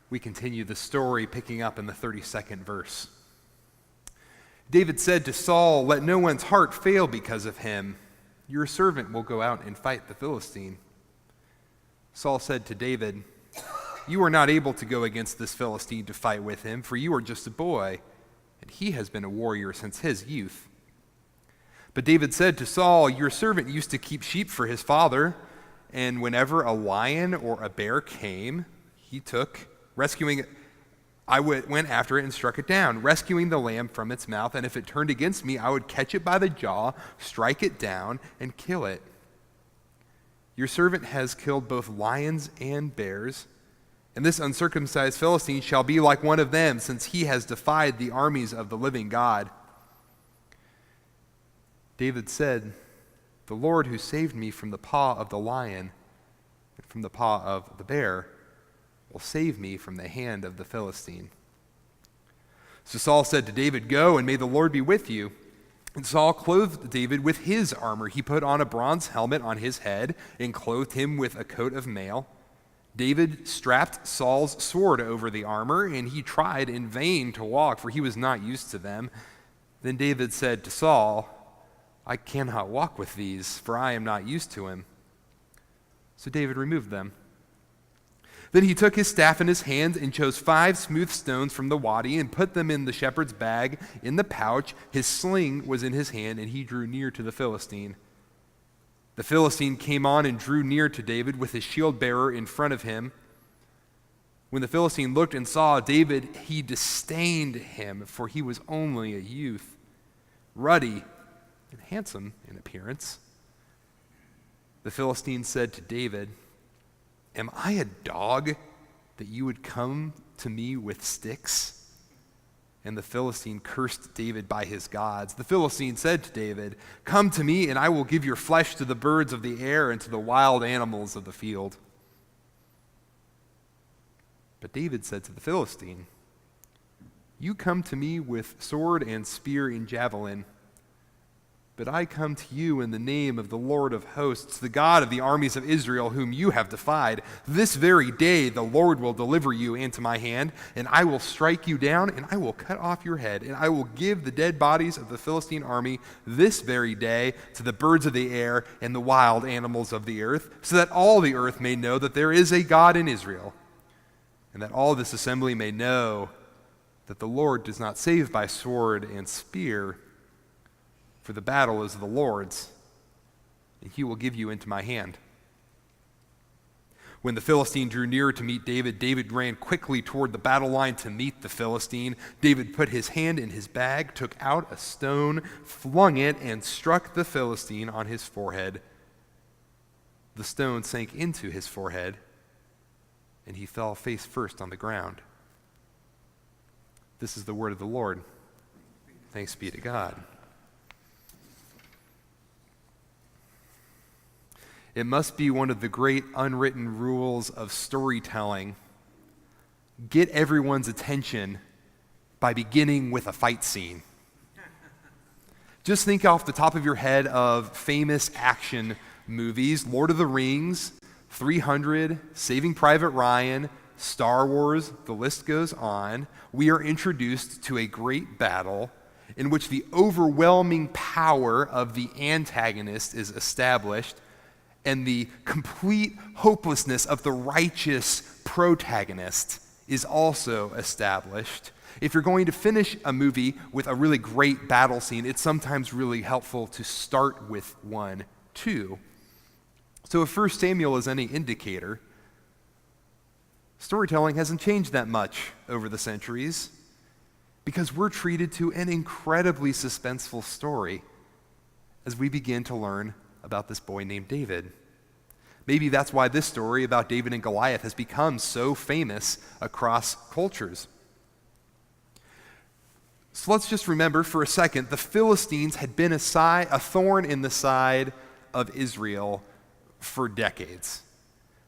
We continue the story picking up in the 32nd verse. David said to Saul, "Let no one's heart fail because of him. Your servant will go out and fight the Philistine." Saul said to David, "You are not able to go against this Philistine to fight with him, for you are just a boy, and he has been a warrior since his youth." But David said to Saul, "Your servant used to keep sheep for his father, and whenever a lion or a bear came, I went after it and struck it down, rescuing the lamb from its mouth, and if it turned against me, I would catch it by the jaw, strike it down, and kill it. Your servant has killed both lions and bears, and this uncircumcised Philistine shall be like one of them, since he has defied the armies of the living God." David said, "The Lord who saved me from the paw of the lion and from the paw of the bear will save me from the hand of the Philistine." So Saul said to David, "Go, and may the Lord be with you." And Saul clothed David with his armor. He put on a bronze helmet on his head and clothed him with a coat of mail. David strapped Saul's sword over the armor, and he tried in vain to walk, for he was not used to them. Then David said to Saul, "I cannot walk with these, for I am not used to him." So David removed them. Then he took his staff in his hand and chose 5 smooth stones from the wadi and put them in the shepherd's bag in the pouch. His sling was in his hand, and he drew near to the Philistine. The Philistine came on and drew near to David with his shield bearer in front of him. When the Philistine looked and saw David, he disdained him, for he was only a youth, ruddy and handsome in appearance. The Philistine said to David, "Am I a dog that you would come to me with sticks?" And the Philistine cursed David by his gods. The Philistine said to David, "Come to me, and I will give your flesh to the birds of the air and to the wild animals of the field." But David said to the Philistine, "You come to me with sword and spear and javelin, but I come to you in the name of the Lord of hosts, the God of the armies of Israel, whom you have defied. This very day the Lord will deliver you into my hand, and I will strike you down, and I will cut off your head, and I will give the dead bodies of the Philistine army this very day to the birds of the air and the wild animals of the earth, so that all the earth may know that there is a God in Israel, and that all this assembly may know that the Lord does not save by sword and spear, for the battle is the Lord's, and he will give you into my hand." When the Philistine drew near to meet David, David ran quickly toward the battle line to meet the Philistine. David put his hand in his bag, took out a stone, flung it, and struck the Philistine on his forehead. The stone sank into his forehead, and he fell face first on the ground. This is the word of the Lord. Thanks be to God. It must be one of the great unwritten rules of storytelling. Get everyone's attention by beginning with a fight scene. Just think off the top of your head of famous action movies: Lord of the Rings, 300, Saving Private Ryan, Star Wars, the list goes on. We are introduced to a great battle in which the overwhelming power of the antagonist is established, and the complete hopelessness of the righteous protagonist is also established. If you're going to finish a movie with a really great battle scene, it's sometimes really helpful to start with one, too. So if 1 Samuel is any indicator, storytelling hasn't changed that much over the centuries, because we're treated to an incredibly suspenseful story as we begin to learn about this boy named David. Maybe that's why this story about David and Goliath has become so famous across cultures. So let's just remember for a second, the Philistines had been a thorn in the side of Israel for decades.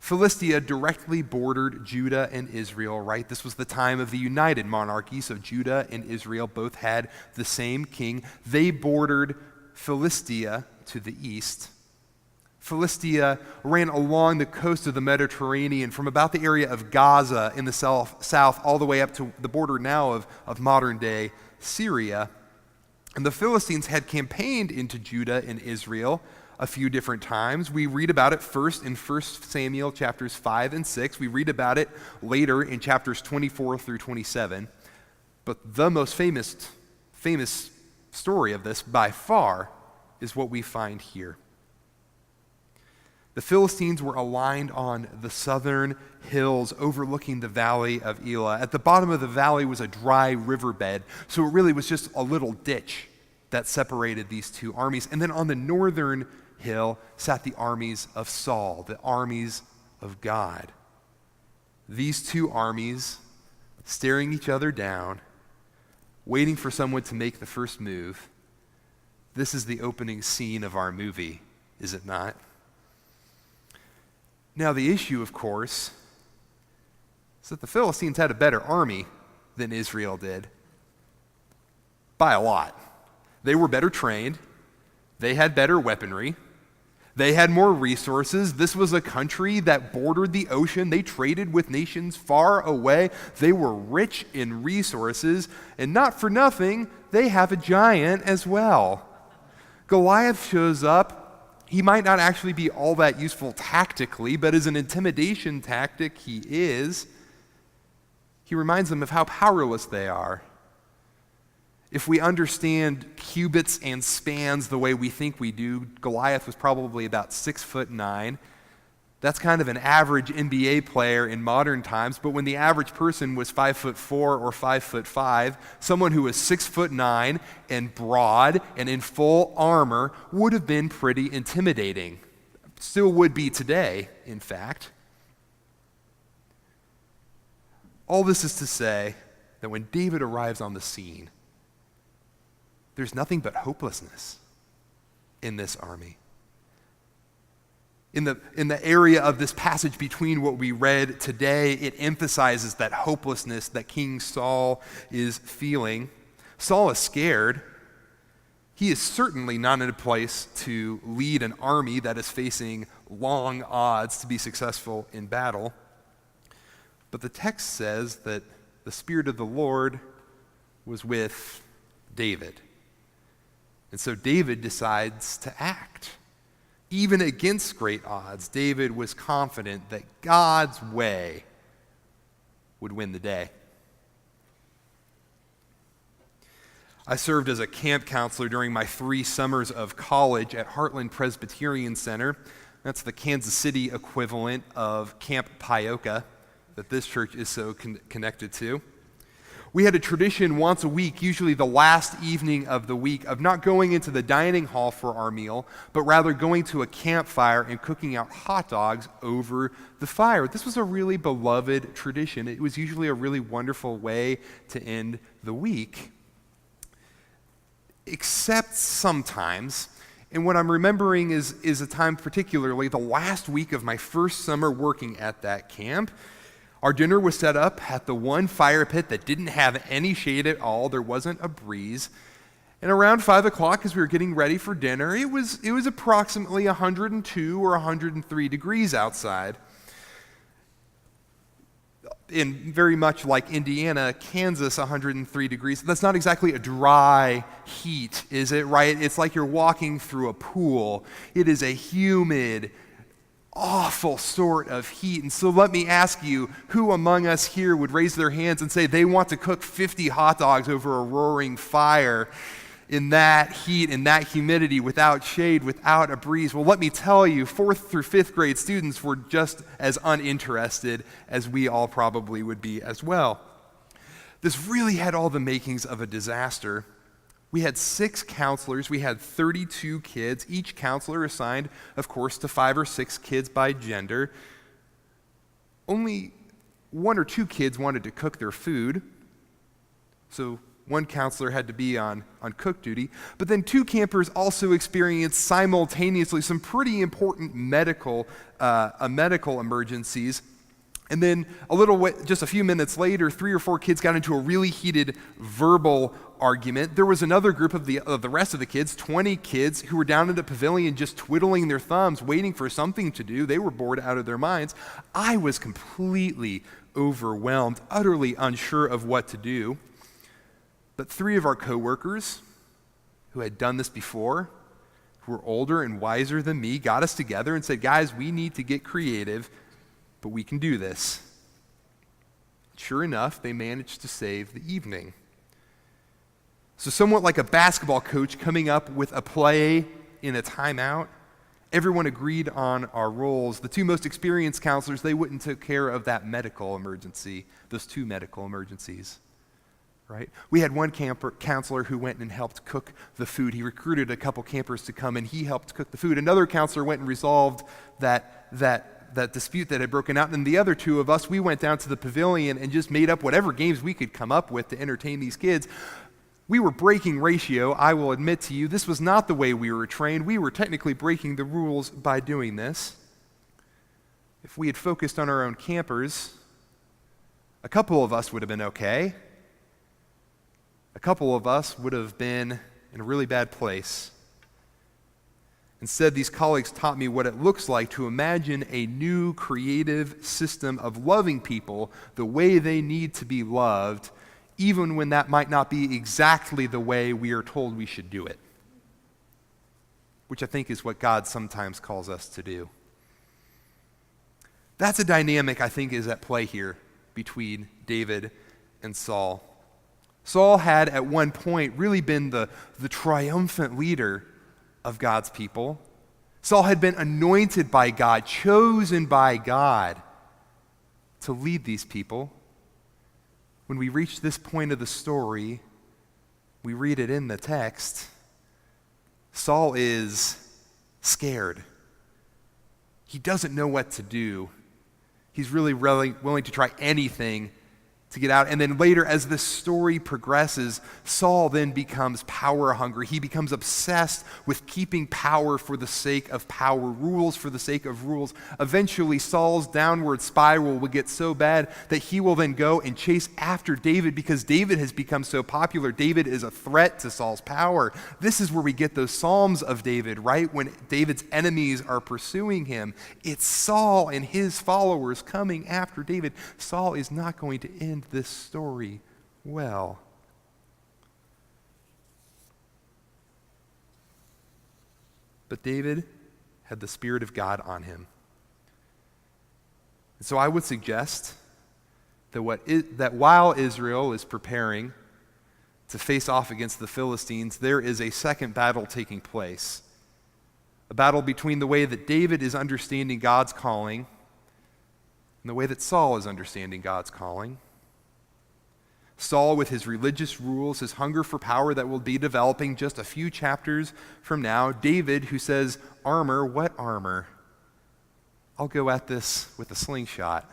Philistia directly bordered Judah and Israel, right? This was the time of the united monarchy, so Judah and Israel both had the same king. They bordered Philistia to the east. Philistia ran along the coast of the Mediterranean from about the area of Gaza in the south all the way up to the border now of modern-day Syria. And the Philistines had campaigned into Judah and Israel a few different times. We read about it first in 1 Samuel chapters 5 and 6. We read about it later in chapters 24 through 27. But the most famous story of this by far is what we find here. The Philistines were aligned on the southern hills overlooking the valley of Elah. At the bottom of the valley was a dry riverbed, so it really was just a little ditch that separated these two armies. And then on the northern hill sat the armies of Saul, the armies of God. These two armies staring each other down, waiting for someone to make the first move. This is the opening scene of our movie, is it not? Now, the issue, of course, is that the Philistines had a better army than Israel did. By a lot. They were better trained. They had better weaponry. They had more resources. This was a country that bordered the ocean. They traded with nations far away. They were rich in resources. And not for nothing, they have a giant as well. Goliath shows up. He might not actually be all that useful tactically, but as an intimidation tactic, he is. He reminds them of how powerless they are. If we understand cubits and spans the way we think we do, Goliath was probably about 6'9". That's kind of an average NBA player in modern times, but when the average person was 5'4" or 5'5", someone who was 6'9" and broad and in full armor would have been pretty intimidating. Still would be today, in fact. All this is to say that when David arrives on the scene, there's nothing but hopelessness in this army. In the area of this passage between what we read today, it emphasizes that hopelessness that King Saul is feeling. Saul is scared. He is certainly not in a place to lead an army that is facing long odds to be successful in battle. But the text says that the Spirit of the Lord was with David. And so David decides to act. Even against great odds, David was confident that God's way would win the day. I served as a camp counselor during my 3 summers of college at Heartland Presbyterian Center. That's the Kansas City equivalent of Camp Pioka that this church is so connected to. We had a tradition once a week, usually the last evening of the week, of not going into the dining hall for our meal, but rather going to a campfire and cooking out hot dogs over the fire. This was a really beloved tradition. It was usually a really wonderful way to end the week, except sometimes. And what I'm remembering is a time particularly, the last week of my first summer working at that camp. Our dinner was set up at the one fire pit that didn't have any shade at all. There wasn't a breeze. And around 5 o'clock, as we were getting ready for dinner, it was approximately 102 or 103 degrees outside. In very much like Indiana, Kansas, 103 degrees. That's not exactly a dry heat, is it, right? It's like you're walking through a pool. It is a humid, awful sort of heat. And so let me ask you, who among us here would raise their hands and say they want to cook 50 hot dogs over a roaring fire in that heat, in that humidity, without shade, without a breeze? Well, let me tell you, 4th through 5th grade students were just as uninterested as we all probably would be as well. This really had all the makings of a disaster. We had 6 counselors. We had 32 kids. Each counselor assigned, of course, to 5 or 6 kids by gender. Only 1 or 2 kids wanted to cook their food, so one counselor had to be on cook duty. But then 2 campers also experienced simultaneously some pretty important medical emergencies. And then just a few minutes later, 3 or 4 kids got into a really heated verbal argument. There was another group of the rest of the kids, 20 kids, who were down in the pavilion just twiddling their thumbs, waiting for something to do. They were bored out of their minds. I was completely overwhelmed, utterly unsure of what to do. But 3 of our coworkers who had done this before, who were older and wiser than me, got us together and said, guys, we need to get creative, but we can do this. Sure enough, they managed to save the evening. So somewhat like a basketball coach coming up with a play in a timeout, everyone agreed on our roles. The 2 most experienced counselors, they went and took care of that medical emergency, those 2 medical emergencies. Right? We had one counselor who went and helped cook the food. He recruited a couple campers to come and he helped cook the food. Another counselor went and resolved that dispute that had broken out. And the other 2 of us, we went down to the pavilion and just made up whatever games we could come up with to entertain these kids. We were breaking ratio, I will admit to you. This was not the way we were trained. We were technically breaking the rules by doing this. If we had focused on our own campers, a couple of us would have been okay. A couple of us would have been in a really bad place. Instead, these colleagues taught me what it looks like to imagine a new creative system of loving people the way they need to be loved, even when that might not be exactly the way we are told we should do it, which I think is what God sometimes calls us to do. That's a dynamic I think is at play here between David and Saul. Saul had at one point really been the triumphant leader of God's people. Saul had been anointed by God, chosen by God to lead these people. When we reach this point of the story, we read it in the text, Saul is scared. He doesn't know what to do. He's really willing to try anything to get out. And then later, as this story progresses, Saul then becomes power hungry. He becomes obsessed with keeping power for the sake of power, rules for the sake of rules. Eventually, Saul's downward spiral will get so bad that he will then go and chase after David because David has become so popular. David is a threat to Saul's power. This is where we get those Psalms of David, right? When David's enemies are pursuing him, it's Saul and his followers coming after David. Saul is not going to end this story well. But David had the Spirit of God on him. And so I would suggest that while Israel is preparing to face off against the Philistines, there is a second battle taking place. A battle between the way that David is understanding God's calling and the way that Saul is understanding God's calling. Saul with his religious rules, his hunger for power that will be developing just a few chapters from now. David who says, armor, what armor? I'll go at this with a slingshot.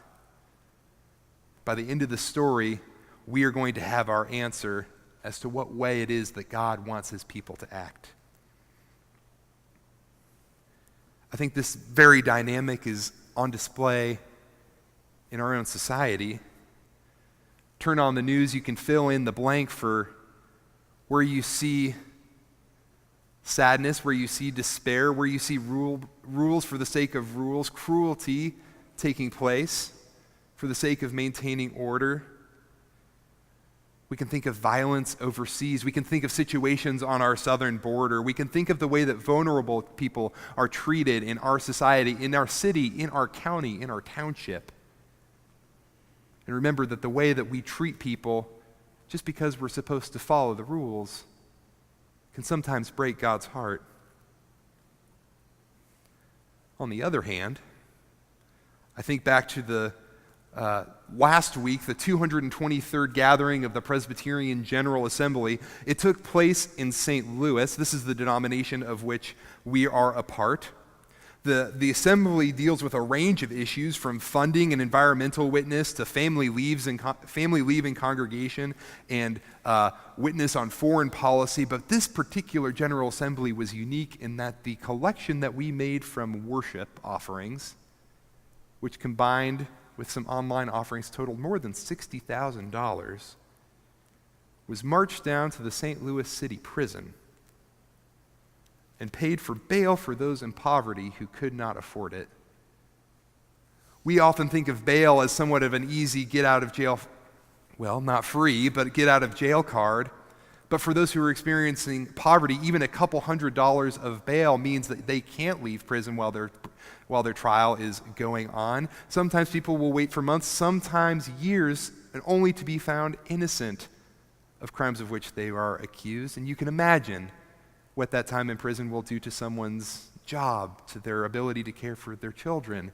By the end of the story, we are going to have our answer as to what way it is that God wants his people to act. I think this very dynamic is on display in our own society. Turn on the news, you can fill in the blank for where you see sadness, where you see despair, where you see rules for the sake of rules, cruelty taking place for the sake of maintaining order. We can think of violence overseas. We can think of situations on our southern border. We can think of the way that vulnerable people are treated in our society, in our city, in our county, in our township. And remember that the way that we treat people, just because we're supposed to follow the rules, can sometimes break God's heart. On the other hand, I think back to the last week, the 223rd gathering of the Presbyterian General Assembly. It took place in St. Louis. This is the denomination of which we are a part. The assembly deals with a range of issues from funding and environmental witness to family leave in congregation and witness on foreign policy. But this particular General Assembly was unique in that the collection that we made from worship offerings, which combined with some online offerings totaled more than $60,000, was marched down to the St. Louis City prison and paid for bail for those in poverty who could not afford it. We often think of bail as somewhat of an easy get out of jail, well, not free, but get out of jail card. But for those who are experiencing poverty, even a couple $100s of bail means that they can't leave prison while their trial is going on. Sometimes people will wait for months, sometimes years, and only to be found innocent of crimes of which they are accused. And you can imagine what that time in prison will do to someone's job, to their ability to care for their children.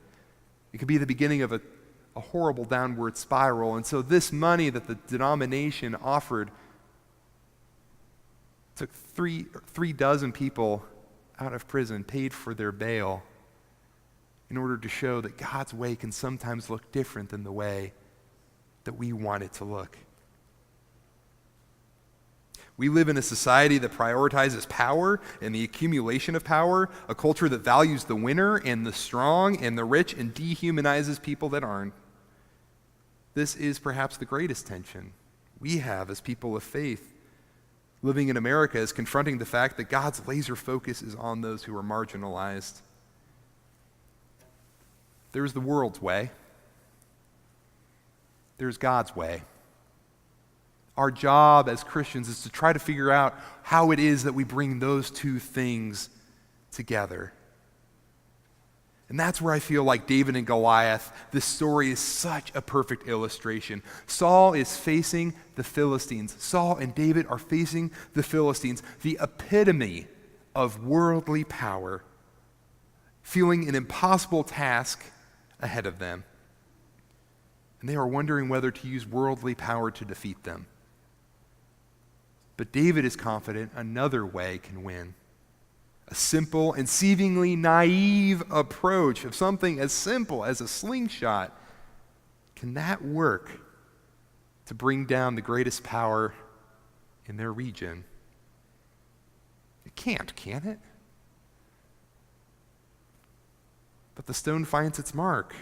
It could be the beginning of a horrible downward spiral. And so this money that the denomination offered took three dozen people out of prison, paid for their bail, in order to show that God's way can sometimes look different than the way that we want it to look. We live in a society that prioritizes power and the accumulation of power, a culture that values the winner and the strong and the rich and dehumanizes people that aren't. This is perhaps the greatest tension we have as people of faith. Living in America is confronting the fact that God's laser focus is on those who are marginalized. There's the world's way. There's God's way. Our job as Christians is to try to figure out how it is that we bring those two things together. And that's where I feel like David and Goliath, this story is such a perfect illustration. Saul is facing the Philistines. Saul and David are facing the Philistines, the epitome of worldly power, feeling an impossible task ahead of them. And they are wondering whether to use worldly power to defeat them. But David is confident another way can win. A simple and seemingly naive approach of something as simple as a slingshot. Can that work to bring down the greatest power in their region? It can't, can it? But the stone finds its mark.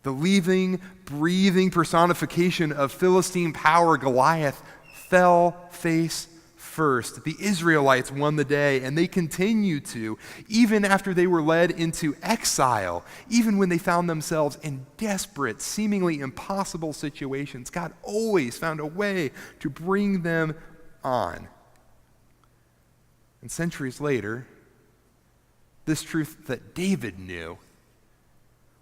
The living, breathing personification of Philistine power, Goliath, fell face first. The Israelites won the day, and they continue to, even after they were led into exile, even when they found themselves in desperate, seemingly impossible situations. God always found a way to bring them on. And centuries later, this truth that David knew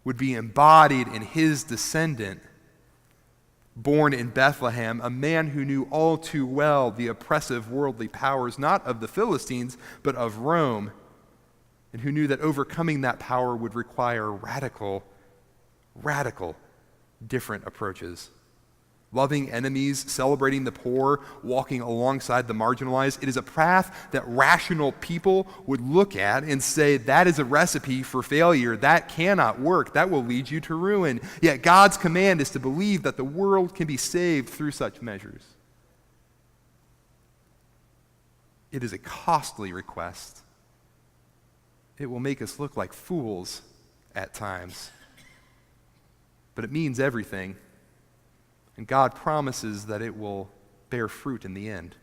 would be embodied in his descendant, born in Bethlehem, a man who knew all too well the oppressive worldly powers, not of the Philistines, but of Rome, and who knew that overcoming that power would require radical, different approaches. Loving enemies, celebrating the poor, walking alongside the marginalized. It is a path that rational people would look at and say, that is a recipe for failure. That cannot work. That will lead you to ruin. Yet God's command is to believe that the world can be saved through such measures. It is a costly request. It will make us look like fools at times. But it means everything. And God promises that it will bear fruit in the end.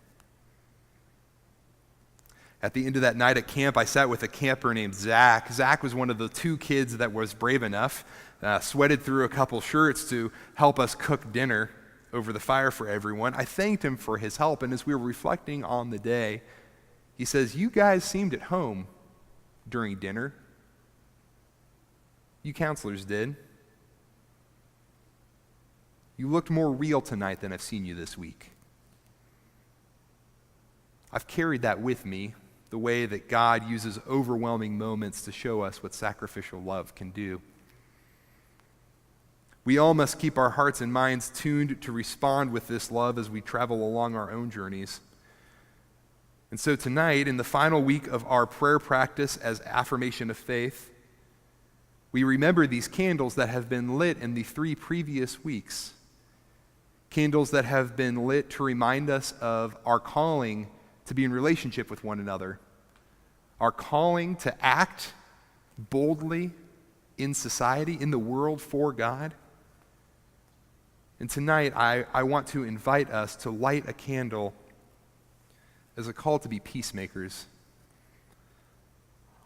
At the end of that night at camp, I sat with a camper named Zach. Zach was one of the two kids that was brave enough, sweated through a couple shirts to help us cook dinner over the fire for everyone. I thanked him for his help, and as we were reflecting on the day, he says, "You guys seemed at home during dinner. You counselors did. You looked more real tonight than I've seen you this week." I've carried that with me, the way that God uses overwhelming moments to show us what sacrificial love can do. We all must keep our hearts and minds tuned to respond with this love as we travel along our own journeys. And so tonight, in the final week of our prayer practice as affirmation of faith, we remember these candles that have been lit in the 3 previous weeks. Candles that have been lit to remind us of our calling to be in relationship with one another, our calling to act boldly in society, in the world for God. And tonight, I want to invite us to light a candle as a call to be peacemakers.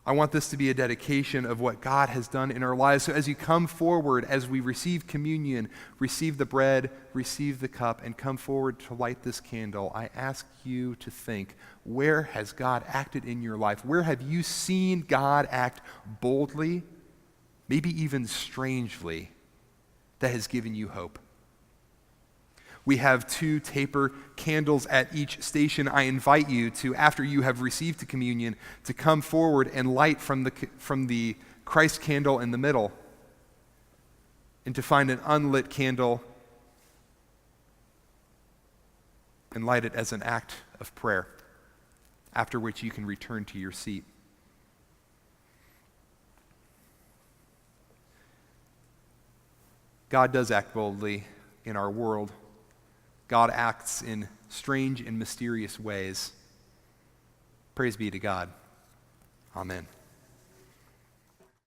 I want this to be a dedication of what God has done in our lives. So as you come forward, as we receive communion, receive the bread, receive the cup, and come forward to light this candle, I ask you to think, where has God acted in your life? Where have you seen God act boldly, maybe even strangely, that has given you hope? We have 2 taper candles at each station. I invite you to, after you have received the communion, to come forward and light from the Christ candle in the middle, and to find an unlit candle and light it as an act of prayer, after which you can return to your seat. God does act boldly in our world. God acts in strange and mysterious ways. Praise be to God. Amen.